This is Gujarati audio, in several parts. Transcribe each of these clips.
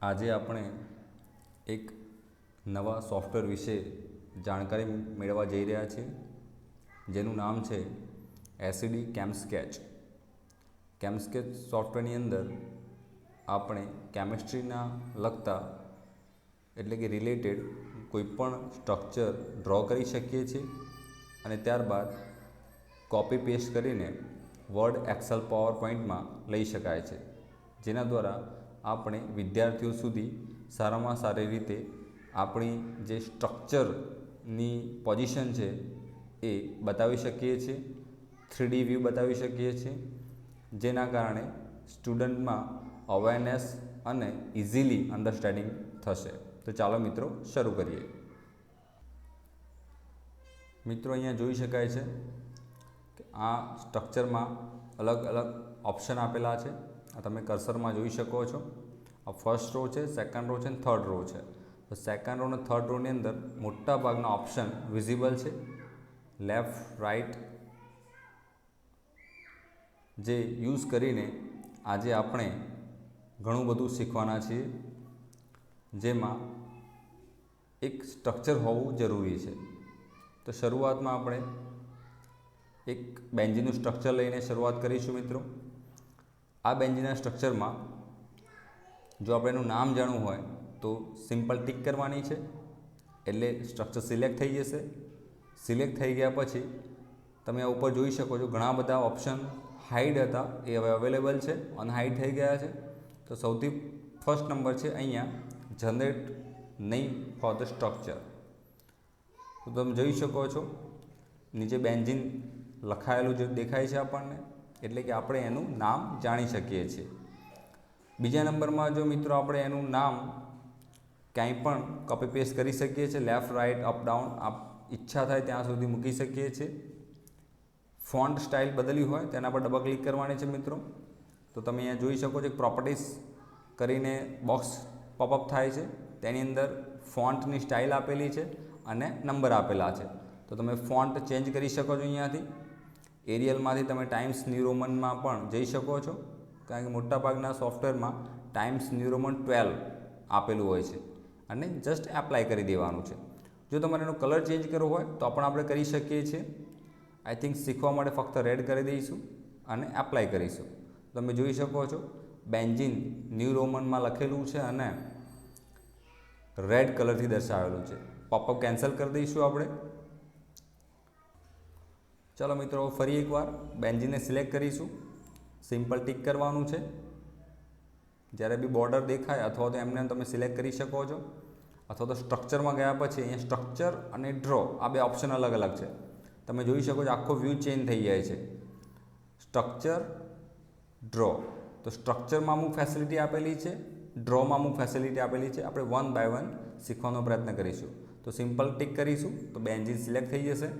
આજે આપણે એક નવા સોફ્ટવેર વિશે જાણકારી મેળવવા જઈ રહ્યા છીએ, જેનું નામ છે એસીડી કેમસ્કેચ. કેમસ્કેચ સોફ્ટવેરની અંદર આપણે કેમિસ્ટ્રીના લગતા એટલે કે રિલેટેડ કોઈપણ સ્ટ્રક્ચર ડ્રો કરી શકીએ છીએ અને ત્યારબાદ કોપી પેસ્ટ કરીને વર્ડ, એક્સેલ, પાવર પોઈન્ટમાં લઈ શકાય છે, જેના દ્વારા આપણે વિદ્યાર્થીઓ સુધી સારામાં સારી રીતે આપણી જે સ્ટ્રક્ચરની પોઝિશન છે એ બતાવી શકીએ છીએ, 3D વ્યૂ બતાવી શકીએ છીએ, જેના કારણે સ્ટુડન્ટમાં અવેરનેસ અને ઇઝીલી અન્ડરસ્ટેન્ડિંગ થશે. તો ચાલો મિત્રો શરૂ કરીએ. મિત્રો, અહીંયા જોઈ શકાય છે કે આ સ્ટ્રક્ચરમાં અલગ અલગ ઓપ્શન આપેલા છે. આ તમે કર્સરમાં જોઈ શકો છો. આ ફર્સ્ટ રો છે, સેકન્ડ રો છે અને થર્ડ રો છે. તો સેકન્ડ રો અને થર્ડ રોની અંદર મોટા ભાગના ઓપ્શન વિઝિબલ છે. લેફ્ટ, રાઈટ, જે યુઝ કરીને આજે આપણે ઘણું બધું શીખવાના છીએ, જેમાં એક સ્ટ્રક્ચર હોવું જરૂરી છે. તો શરૂઆતમાં આપણે એક બેન્ઝીનનું સ્ટ્રક્ચર લઈને શરૂઆત કરીશું મિત્રો. આ બેન્ઝીનના સ્ટ્રક્ચરમાં જો આપણે એનું નામ જાણવું હોય તો સિમ્પલ ટિક કરવાની છે, એટલે સ્ટ્રક્ચર સિલેક્ટ થઈ જશે. સિલેક્ટ થઈ ગયા પછી તમે આ ઉપર જોઈ શકો છો ઘણા બધા ઓપ્શન હાઇડ હતા, એ હવે અવેલેબલ છે, અનહાઇડ થઈ ગયા છે. તો સૌથી ફર્સ્ટ નંબર છે અહીંયા generate name for the structure. તો તમે જોઈ શકો છો નીચે બેન્ઝીન લખાયેલું જે દેખાય છે આપણને, એટલે કે આપણે એનું નામ જાણી શકીએ છીએ. બીજા નંબરમાં જો મિત્રો આપણે એનું નામ ક્યાંય પણ કોપી પેસ્ટ કરી શકીએ છીએ, લેફ્ટ, રાઈટ, અપ, ડાઉન, આપ ઈચ્છા થાય ત્યાં સુધી મૂકી શકીએ છીએ. ફોન્ટ સ્ટાઇલ બદલી હોય તેના પર ડબલ ક્લિક કરવાની છે મિત્રો. તો તમે અહીંયા જોઈ શકો છો પ્રોપર્ટીઝ કરીને બોક્સ પોપઅપ થાય છે, તેની અંદર ફોન્ટની સ્ટાઇલ આપેલી છે અને નંબર આપેલા છે. તો તમે ફોન્ટ ચેન્જ કરી શકો છો. અહીંયાથી એરિયલમાંથી તમે ટાઈમ્સ ન્યૂ રોમનમાં પણ જઈ શકો છો, કારણ કે મોટાભાગના સોફ્ટવેરમાં ટાઈમ્સ ન્યૂ રોમન 12 આપેલું હોય છે અને જસ્ટ એપ્લાય કરી દેવાનું છે. જો તમારે એનો કલર ચેન્જ કરવો હોય તો પણ આપણે કરી શકીએ છીએ. આઈ થિંક શીખવા માટે ફક્ત રેડ કરી દઈશું અને એપ્લાય કરીશું. તમે જોઈ શકો છો બેન્ઝીન ન્યૂ રોમનમાં લખેલું છે અને રેડ કલરથી દર્શાવેલું છે. પોપઅપ કેન્સલ કરી દઈશું આપણે. ચાલો મિત્રો, ફરી એકવાર બેન્ઝીનને સિલેક્ટ કરીશું. સિમ્પલ ટિક કરવાનું છે. જ્યારે બી બોર્ડર દેખાય અથવા તો એમને તમે સિલેક્ટ કરી શકો છો, અથવા તો સ્ટ્રક્ચરમાં ગયા પછી અહીંયા સ્ટ્રક્ચર અને ડ્રો આ બે ઓપ્શન અલગ અલગ છે. તમે જોઈ શકો છો આખો વ્યૂ ચેન્જ થઈ જાય છે. Structure, draw. તો સ્ટ્રક્ચરમાં અમુક ફેસિલિટી આપેલી છે, ડ્રોમાં અમુક ફેસિલિટી આપેલી છે. આપણે વન બાય વન શીખવાનો પ્રયત્ન કરીશું. તો સિમ્પલ ટિક કરીશું તો બેન્ઝીન સિલેક્ટ થઈ જશે.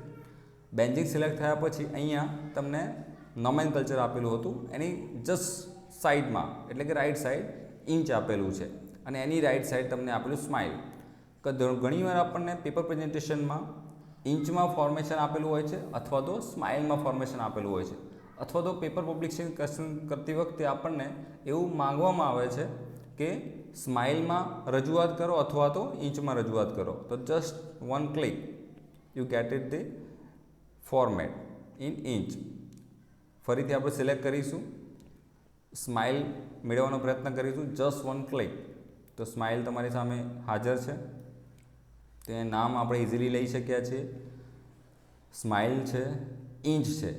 બેન્ઝીન સિલેક્ટ થયા પછી અહીંયા તમને નોમેનકલ્ચર આપેલું હતું, એની જસ્ટ સાઈડમાં એટલે કે રાઈટ સાઈડ ઇંચ આપેલું છે અને એની રાઈટ સાઈડ તમને આપેલું સ્માઇલ. ઘણીવાર આપણને પેપર પ્રેઝન્ટેશનમાં ઇંચમાં ફોર્મેશન આપેલું હોય છે અથવા તો સ્માઇલમાં ફોર્મેશન આપેલું હોય છે, અથવા તો પેપર પબ્લિકેશન કરતી વખતે આપણને એવું માંગવામાં આવે છે કે સ્માઇલમાં રજૂઆત કરો અથવા તો ઇંચમાં રજૂઆત કરો. તો just one click you get it the format in inch. ફરીથી આપણે સિલેક્ટ કરીશું, સ્માઇલ મેળવવાનો પ્રયત્ન કરીશું, જસ્ટ વન ક્લિક. તો સ્માઇલ તમારી સામે હાજર છે. તે નામ આપણે ઇઝીલી લઈ શક્યા છીએ. સ્માઇલ છે, ઇંચ છે.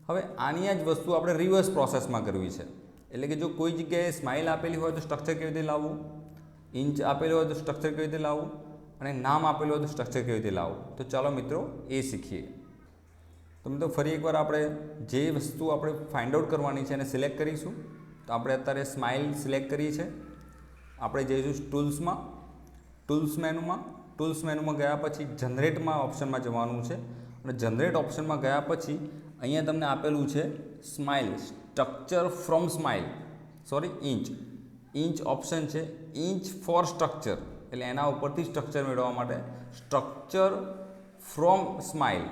હવે આની જ વસ્તુ આપણે રિવર્સ પ્રોસેસમાં કરવી છે. એટલે કે જો કોઈ જગ્યાએ સ્માઇલ આપેલી હોય તો સ્ટ્રક્ચર કેવી રીતે લાવવું, ઇંચ આપેલું હોય તો સ્ટ્રક્ચર કેવી રીતે લાવવું અને નામ આપેલું હોય તો સ્ટ્રક્ચર કેવી રીતે લાવવું. તો ચાલો મિત્રો એ શીખીએ. તો મિત્રો ફરી એકવાર આપણે જે વસ્તુ આપણે ફાઇન્ડ આઉટ કરવાની છે એને સિલેક્ટ કરીશું. તો આપણે અત્યારે સ્માઇલ સિલેક્ટ કરી છે. આપણે જઈશું ટૂલ્સમાં, ટૂલ્સ મેનુમાં ગયા પછી જનરેટમાં ઓપ્શનમાં જવાનું છે અને જનરેટ ઓપ્શનમાં ગયા પછી અહીંયા તમને આપેલું છે smile, structure from smile, inch option છે. ઇંચ ફોર સ્ટ્રક્ચર એટલે એના ઉપરથી સ્ટ્રક્ચર મેળવવા માટે સ્ટ્રક્ચર ફ્રોમ સ્માઇલ.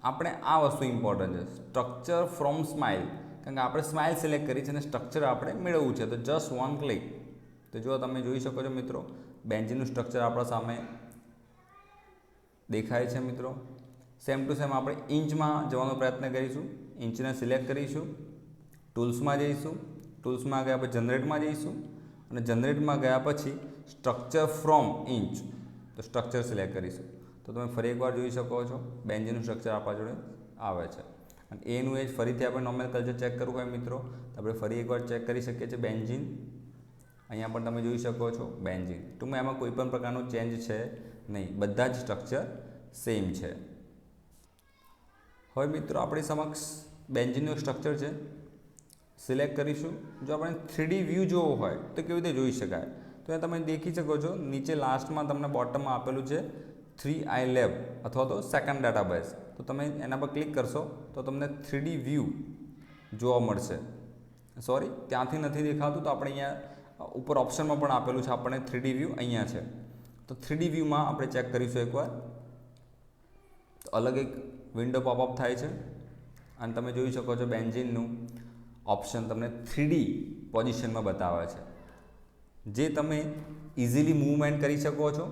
આપણે આ વસ્તુ ઇમ્પોર્ટન્ટ છે, સ્ટ્રક્ચર ફ્રોમ સ્માઇલ, કારણ કે આપણે સ્માઇલ સિલેક્ટ કરી છે અને સ્ટ્રક્ચર આપણે મેળવવું છે. તો જસ્ટ વન ક્લિક. તો તો જો તમે જોઈ શકો છો મિત્રો, બેન્ઝીનનું સ્ટ્રક્ચર આપણા સામે દેખાય છે મિત્રો. સેમ ટુ સેમ આપણે ઇંચમાં જવાનો પ્રયત્ન કરીશું. ઇંચને સિલેક્ટ કરીશું, ટૂલ્સમાં જઈશું, ટૂલ્સમાં ગયા પછી જનરેટમાં જઈશું અને જનરેટમાં ગયા પછી સ્ટ્રક્ચર ફ્રોમ ઇંચ, તો સ્ટ્રક્ચર સિલેક્ટ કરીશું. તો તમે ફરી એકવાર જોઈ શકો છો બેન્ઝીનનું સ્ટ્રક્ચર આપણા જોડે આવે છે. અને એનું એ જ ફરીથી આપણે નોમેનક્લેચર ચેક કરવું હોય મિત્રો, તો આપણે ફરી એકવાર ચેક કરી શકીએ છીએ બેન્ઝીન. અહીંયા પણ તમે જોઈ શકો છો બેન્ઝીન. ટૂંકમાં એમાં કોઈ પણ પ્રકારનું ચેન્જ છે નહીં, બધા જ સ્ટ્રક્ચર સેમ છે. હવે મિત્રો આપણી સમક્ષ બેન્ઝીનનું સ્ટ્રક્ચર છે, સિલેક્ટ કરીશું. જો આપણે 3D વ્યૂ જોવો હોય તો કેવી રીતે જોઈ શકાય, તો એ તમે દેખી શકો છો નીચે લાસ્ટમાં તમને બોટમમાં આપેલું છે 3iLab અથવા તો સેકન્ડ ડેટાબેઝ. તો તમે એના પર ક્લિક કરશો તો તમને 3D વ્યૂ જોવા મળશે. સોરી, ત્યાંથી નથી દેખાતું, તો આપણે અહીંયા ઉપર ઓપ્શનમાં પણ આપેલું છે આપણને 3D વ્યૂ અહીંયા છે. તો 3D વ્યૂમાં આપણે ચેક કરીશું એકવાર. તો અલગ એક વિન્ડો પોપઅપ થાય છે અને તમે જોઈ શકો છો બેન્ઝીનનું ઓપ્શન તમને 3D પોઝિશનમાં બતાવે છે, જે તમે ઇઝીલી મૂવમેન્ટ કરી શકો છો.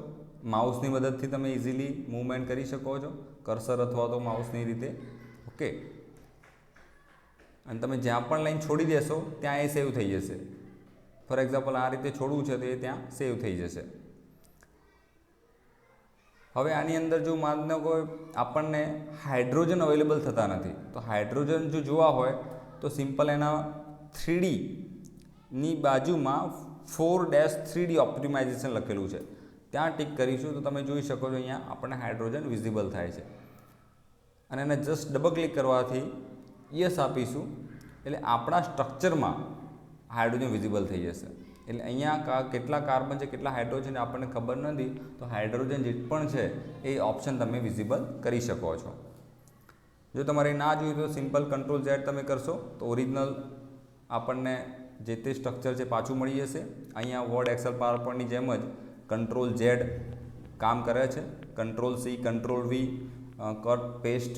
માઉસની મદદથી તમે ઇઝીલી મૂવમેન્ટ કરી શકો છો, કર્સર અથવા તો માઉસની રીતે. ઓકે, અને તમે જ્યાં પણ લાઈન છોડી દેશો ત્યાં એ સેવ થઈ જશે. ફોર એક્ઝામ્પલ આ રીતે છોડવું છે તો એ ત્યાં સેવ થઈ જશે. હવે આની અંદર જો માનો કોઈ આપણને હાઇડ્રોજન અવેલેબલ થતા નથી, તો હાઇડ્રોજન જો જોવા હોય તો સિમ્પલ એના 3Dની બાજુમાં 4-3D ઓપ્ટિમાઇઝેશન લખેલું છે, ત્યાં ટિક કરીશું તો તમે જોઈ શકો છો અહીંયા આપણને હાઇડ્રોજન વિઝિબલ થાય છે. અને એને જસ્ટ ડબલ ક્લિક કરવાથી યસ આપીશું એટલે આપણા સ્ટ્રક્ચરમાં હાઇડ્રોજન વિઝિબલ થઈ જશે. એટલે અહીંયા કેટલા કાર્બન છે, કેટલા હાઇડ્રોજન આપણને ખબર નથી, તો હાઇડ્રોજન જે પણ છે એ ઓપ્શન તમે વિઝિબલ કરી શકો છો. જો તમારે ના જોયું તો સિમ્પલ Ctrl+Z તમે કરશો તો ઓરિજિનલ આપણને જે તે સ્ટ્રક્ચર છે પાછું મળી જશે. અહીંયા વર્ડ, એક્સેલ, પાવરપોઈન્ટની જેમ જ Ctrl+Z કામ કરે છે, Ctrl+C, Ctrl+V, કટ, પેસ્ટ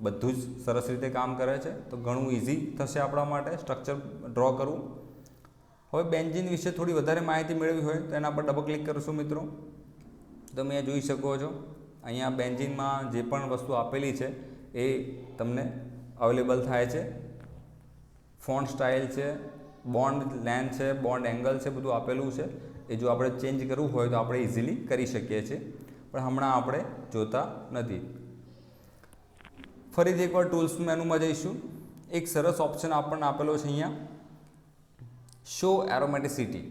બધું જ સરસ રીતે કામ કરે છે. તો ઘણું ઇઝી થશે આપણા માટે સ્ટ્રક્ચર ડ્રો કરવું. હવે બેન્ઝીન વિશે થોડી વધારે માહિતી મેળવી હોય તો એના પર ડબલ ક્લિક કરશું મિત્રો. તમે અહીંયા જોઈ શકો છો અહીંયા બેન્ઝીનમાં જે પણ વસ્તુ આપેલી છે એ તમને અવેલેબલ થાય છે. ફોન્ટ સ્ટાઇલ છે, બોન્ડ લેન્થ છે, બોન્ડ એંગલ છે, બધું આપેલું છે. એ જો આપણે ચેન્જ કરવું હોય તો આપણે ઇઝીલી કરી શકીએ છીએ, પણ હમણાં આપણે જોતા નથી. ફરીથી એકવાર ટૂલ્સ મેનુમાં જઈશું. એક સરસ ઓપ્શન આપણને આપેલો છે અહીંયા, શો એરોમેટિસિટી.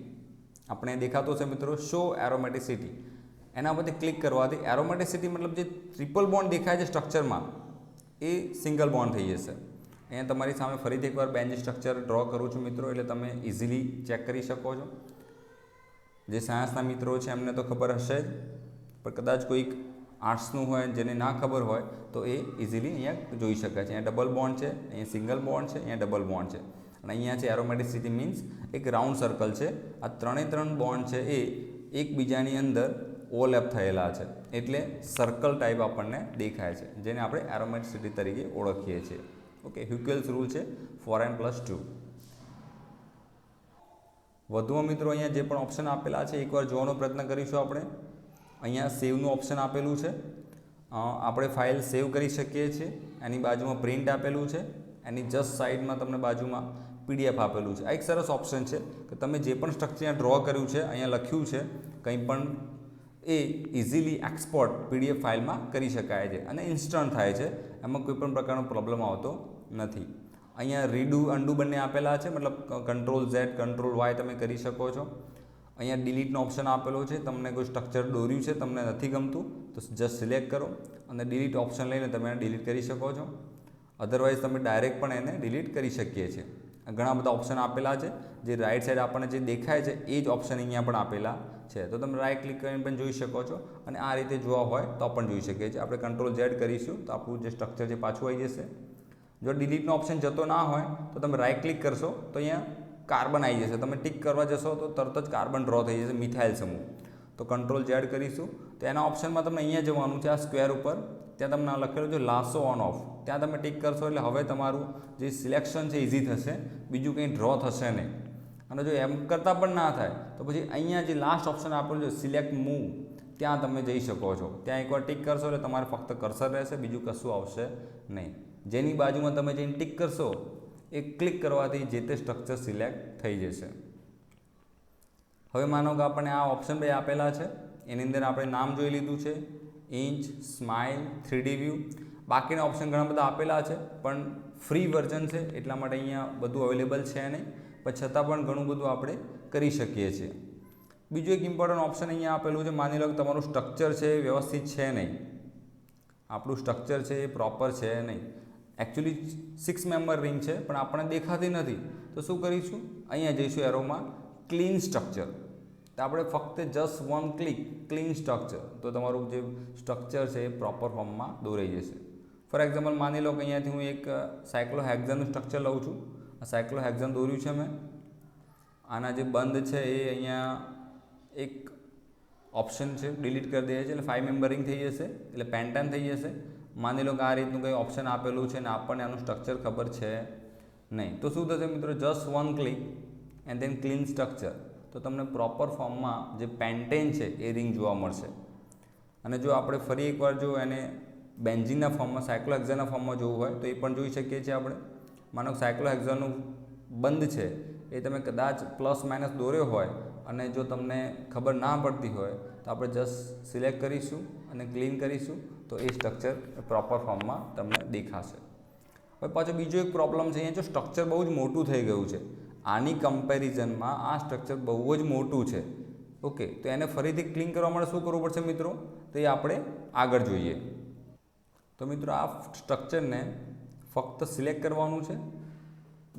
આપણે દેખાતો છે મિત્રો શો એરોમેટિસિટી. એના પરથી ક્લિક કરવાથી એરોમેટિસિટી મતલબ જે ટ્રિપલ બોન્ડ દેખાય છે સ્ટ્રક્ચરમાં એ સિંગલ બોન્ડ થઈ જશે. અહીંયા તમારી સામે ફરીથી એકવાર બેન્ઝીન સ્ટ્રક્ચર ડ્રો કરું છું મિત્રો, એટલે તમે ઇઝીલી ચેક કરી શકો છો. જે સાયન્સના મિત્રો છે એમને તો ખબર હશે જ, પણ કદાચ કોઈક આર્ટ્સનું હોય જેને ના ખબર હોય તો એ ઇઝીલી અહીંયા જોઈ શકે છે. અહીંયા ડબલ બોન્ડ છે, અહીંયા સિંગલ બોન્ડ છે, અહીંયા ડબલ બોન્ડ છે અને અહીંયા છે એરોમેટિસિટી મીન્સ એક રાઉન્ડ સર્કલ છે. આ ત્રણ બોન્ડ છે એ એકબીજાની અંદર ઓવરલેપ થયેલા છે, એટલે સર્કલ ટાઈપ આપણને દેખાય છે, જેને આપણે એરોમેટિસિટી તરીકે ઓળખીએ છીએ. ઓકે, હ્યુકેલ્સ રૂલ છે 4n+2. વધુમાં મિત્રો અહીંયા જે પણ ઓપ્શન આપેલા છે એકવાર જોવાનો પ્રયત્ન કરીશું આપણે. અહીંયા સેવનું ઓપ્શન આપેલું છે, આપણે ફાઇલ સેવ કરી શકીએ છીએ. એની બાજુમાં પ્રિન્ટ આપેલું છે, એની જસ્ટ સાઈડમાં તમને બાજુમાં PDF આપેલું છે. આ એક સરસ ઓપ્શન છે કે તમે જે પણ સ્ટ્રક્ચર ડ્રો કર્યું છે, અહીંયા લખ્યું છે કંઈ પણ, એ ઇઝીલી એક્સપોર્ટ PDF ફાઇલમાં કરી શકાય છે અને ઇન્સ્ટન્ટ થાય છે. એમાં કોઈ પણ પ્રકારનો પ્રોબ્લેમ આવતો નથી. અહીંયા રીડુ, અન્ડુ બંને આપેલા છે, મતલબ Ctrl+Z, Ctrl+Y તમે કરી શકો છો. અહીંયા ડિલીટનો ઓપ્શન આપેલો છે. તમને કોઈ સ્ટ્રક્ચર દોર્યું છે, તમને નથી ગમતું તો જસ્ટ સિલેક્ટ કરો અને ડિલીટ ઓપ્શન લઈને તમે એને ડિલીટ કરી શકો છો. અધરવાઇઝ તમે ડાયરેક્ટ પણ એને ડિલીટ કરી શકીએ છીએ. ઘણા બધા ઓપ્શન આપેલા છે. જે રાઈટ સાઈડ આપણને જે દેખાય છે એ જ ઓપ્શન અહીંયા પણ આપેલા છે. તો તમે રાઈટ ક્લિક કરીને પણ જોઈ શકો છો અને આ રીતે જોવા હોય તો પણ જોઈ શકીએ છીએ. આપણે Ctrl+Z કરીશું તો આપણું જે સ્ટ્રક્ચર છે પાછું આવી જશે. જો ડિલીટનો ઓપ્શન જતો ના હોય તો તમે રાઈટ ક્લિક કરશો તો અહીંયા કાર્બન આવી જશે. તમે ટિક કરવા જશો તો તરત જ કાર્બન ડ્રો થઈ જશે, મિથાઇલ સમૂહ. તો Ctrl+Z કરીશું તો એના ઓપ્શનમાં તમને અહીંયા જવાનું છે, આ સ્ક્વેર ઉપર. ત્યાં તમને લખેલું છે લાસો ઓન ઓફ, ત્યાં તમે ટિક કરશો એટલે હવે તમારું જે સિલેક્શન છે ઇઝી થશે, બીજું કંઈ ડ્રો થશે નહીં. અને જો એમ કરતાં પણ ના થાય તો પછી અહીંયા જે લાસ્ટ ઓપ્શન આપેલું છે સિલેક્ટ મૂવ, ત્યાં તમે જઈ શકો છો. ત્યાં એકવાર ટિક કરશો એટલે તમારે ફક્ત કર્સર રહેશે, બીજું કશું આવશે નહીં. જેની બાજુમાં તમે જઈને ટિક કરશો એ ક્લિક કરવાથી જે તે સ્ટ્રક્ચર સિલેક્ટ થઈ જશે. હવે માનો કે આપણને આ ઓપ્શન બે આપેલા છે, એની અંદર આપણે નામ જોઈ લીધું છે, ઇંચ, સ્માઇલ, 3D વ્યૂ. બાકીના ઓપ્શન ઘણા બધા આપેલા છે પણ ફ્રી વર્ઝન છે એટલા માટે અહીંયા બધું અવેલેબલ છે નહીં, પણ છતાં પણ ઘણું બધું આપણે કરી શકીએ છીએ. બીજું એક ઇમ્પોર્ટન્ટ ઓપ્શન અહીંયા આપેલું છે, માની લો કે તમારું સ્ટ્રક્ચર છે એ વ્યવસ્થિત છે નહીં, આપણું સ્ટ્રક્ચર છે એ પ્રોપર છે નહીં. એકચ્યુઅલી 6 મેમ્બર રિંગ છે પણ આપણને દેખાતી નથી, તો શું કરીશું, અહીંયા જઈશું એરોમાં ક્લીન સ્ટ્રક્ચર, તો આપણે ફક્ત just one click clean structure, તો તમારું જે સ્ટ્રક્ચર છે એ પ્રોપર ફોર્મમાં દોરાઈ જશે. ફોર એક્ઝામ્પલ માની લો કે અહીંયાથી હું એક સાયક્લોહેક્ઝનનું સ્ટ્રક્ચર લઉં છું. આ સાયક્લોહેક્ઝન દોર્યું છે મેં. આના જે બંધ છે એ અહીંયા એક ઓપ્શન છે ડિલીટ કરી દઈએ છીએ એટલે 5 મેમ્બરિંગ થઈ જશે, એટલે પેન્ટાન થઈ જશે. માની લો કે આ રીતનું કંઈ ઓપ્શન આપેલું છે ને આપણને આનું સ્ટ્રક્ચર ખબર છે નહીં, તો શું થશે મિત્રો, just one click and then clean structure, તો તમને પ્રોપર ફોર્મમાં જે પેન્ટેન છે એ રિંગ જોવા મળશે. અને જો આપણે ફરી એકવાર જો એને બેન્ઝીનના ફોર્મમાં, સાયક્લોહેક્ઝનના ફોર્મમાં જોવું હોય તો એ પણ જોઈ શકીએ છીએ આપણે. માનો કે સાયક્લોહેક્ઝનનું બંધ છે એ તમે કદાચ પ્લસ માઇનસ દોર્યો હોય અને જો તમને ખબર ના પડતી હોય તો આપણે જસ્ટ સિલેક્ટ કરીશું અને ક્લીન કરીશું તો એ સ્ટ્રક્ચર પ્રોપર ફોર્મમાં તમને દેખાશે. હવે પાછો બીજો એક પ્રોબ્લેમ છે, અહીંયા જો સ્ટ્રક્ચર બહુ જ મોટું થઈ ગયું છે, આની કમ્પેરિઝનમાં આ સ્ટ્રક્ચર બહુ જ મોટું છે. ઓકે, તો એને ફરીથી ક્લીન કરવા માટે શું કરવું પડશે મિત્રો, તો એ આપણે આગળ જોઈએ. તો મિત્રો આ સ્ટ્રક્ચરને ફક્ત સિલેક્ટ કરવાનું છે,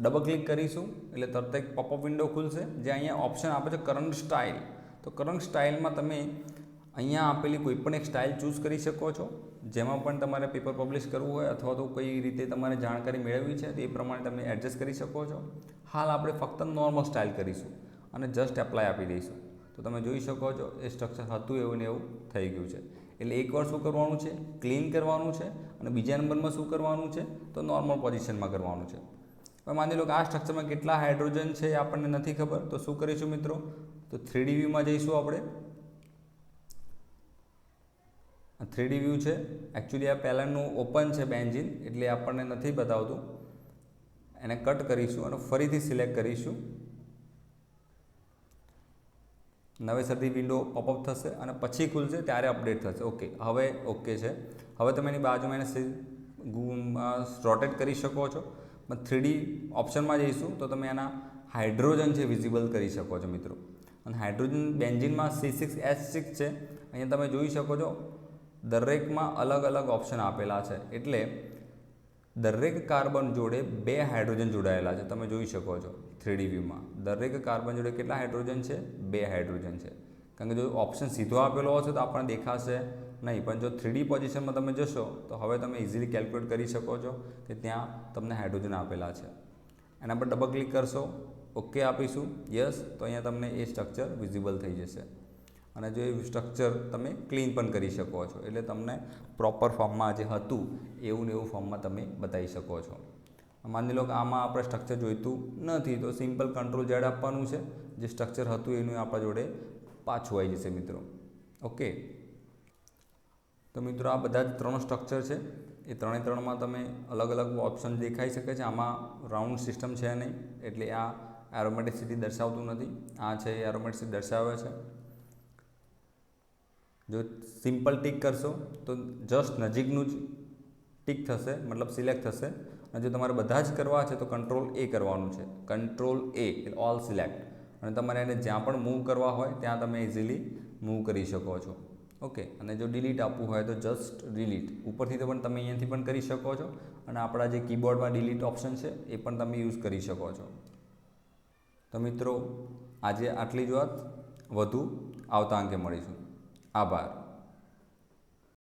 ડબલ ક્લિક કરીશું એટલે તરત એક પોપઅપ વિન્ડો ખુલશે જે અહીંયા ઓપ્શન આપે છે કરંટ સ્ટાઇલ. તો કરંટ સ્ટાઇલમાં તમે અહીંયા આપેલી કોઈ પણ એક સ્ટાઇલ ચૂઝ કરી શકો છો, જેમાં પણ તમારે પેપર પબ્લિશ કરવું હોય અથવા તો કઈ રીતે તમારે જાણકારી મેળવવી છે તે પ્રમાણે તમે એડજસ્ટ કરી શકો છો. હાલ આપણે ફક્ત નોર્મલ સ્ટાઇલ કરીશું અને જસ્ટ એપ્લાય આપી દઈશું, તો તમે જોઈ શકો છો એ સ્ટ્રક્ચર હતું એવું ને એવું થઈ ગયું છે. એટલે એકવાર શું કરવાનું છે, ક્લીન કરવાનું છે, અને બીજા નંબરમાં શું કરવાનું છે, તો નોર્મલ પોઝિશનમાં કરવાનું છે. હવે માની લો કે આ સ્ટ્રક્ચરમાં કેટલા હાઇડ્રોજન છે એ આપણને નથી ખબર, તો શું કરીશું મિત્રો, તો 3D વ્યૂમાં જઈશું આપણે. 3D વ્યૂ છે, એકચ્યુઅલી આ પહેલાંનું ઓપન છે બેન્ઝીન એટલે આપણને નથી બતાવતું, એને કટ કરીશું અને ફરીથી સિલેક્ટ કરીશું. નવેસરથી વિન્ડો પોપઅપ થશે અને પછી ખુલશે ત્યારે અપડેટ થશે. ઓકે, હવે ઓકે છે. હવે તમે એની બાજુમાં એને રોટેટ કરી શકો છો. 3D ઓપ્શનમાં જઈશું તો તમે એના હાઇડ્રોજન છે વિઝિબલ કરી શકો છો મિત્રો. અને હાઇડ્રોજન બેન્ઝીનમાં C6H6 છે, અહીંયા તમે જોઈ શકો છો દરેકમાં અલગ અલગ ઓપ્શન આપેલા છે, એટલે દરેક કાર્બન જોડે 2 હાઇડ્રોજન જોડાયેલા છે. તમે જોઈ શકો છો 3D વ્યૂમાં દરેક કાર્બન જોડે કેટલા હાઇડ્રોજન છે, 2 હાઇડ્રોજન છે. કારણ કે જો ઓપ્શન સીધો આપેલો હશે તો આપણને દેખાશે નહીં, પણ જો 3D પોઝિશનમાં તમે જશો તો હવે તમે ઇઝીલી કેલ્ક્યુલેટ કરી શકો છો કે ત્યાં તમને હાઇડ્રોજન આપેલા છે. એના પર ડબલ ક્લિક કરશો, ઓકે આપીશું, યસ, તો અહીંયા તમને એ સ્ટ્રક્ચર વિઝિબલ થઈ જશે. અને જો એ સ્ટ્રક્ચર તમે ક્લીન પણ કરી શકો છો, એટલે તમને પ્રોપર ફોર્મમાં જે હતું એવું ને એવું ફોર્મમાં તમે બતાવી શકો છો. માની લો કે આમાં આપણે સ્ટ્રક્ચર જોઈતું નથી તો સિમ્પલ Ctrl Z આપવાનું છે, જે સ્ટ્રક્ચર હતું એનું આપણા જોડે પાછું આવી જશે મિત્રો. ઓકે, તો મિત્રો આ બધા જ 3 સ્ટ્રક્ચર છે, એ 3માં તમે અલગ અલગ ઓપ્શન દેખાઈ શકે છે. આમાં રાઉન્ડ સિસ્ટમ છે નહીં એટલે આ એરોમેટિસિટી દર્શાવતું નથી, આ છે એ એરોમેટિસિટી દર્શાવે છે. જો સિમ્પલ ટિક કરશો તો જસ્ટ નજીકનું જ ટિક થશે, મતલબ સિલેક્ટ થશે. અને જો તમારે બધા જ કરવા છે તો Ctrl A કરવાનું છે, Ctrl A એટલે ઓલ સિલેક્ટ, અને તમારે એને જ્યાં પણ મૂવ કરવા હોય ત્યાં તમે ઇઝીલી મૂવ કરી શકો છો. ઓકે, અને જો ડિલીટ આપવું હોય તો જસ્ટ ડિલીટ ઉપરથી તો પણ તમે અહીંયાથી પણ કરી શકો છો, અને આપણા જે કીબોર્ડમાં ડિલીટ ઓપ્શન છે એ પણ તમે યુઝ કરી શકો છો. તો મિત્રો આજે આટલી જ વાત, વધુ આવતા અંકે મળીશું. આભાર.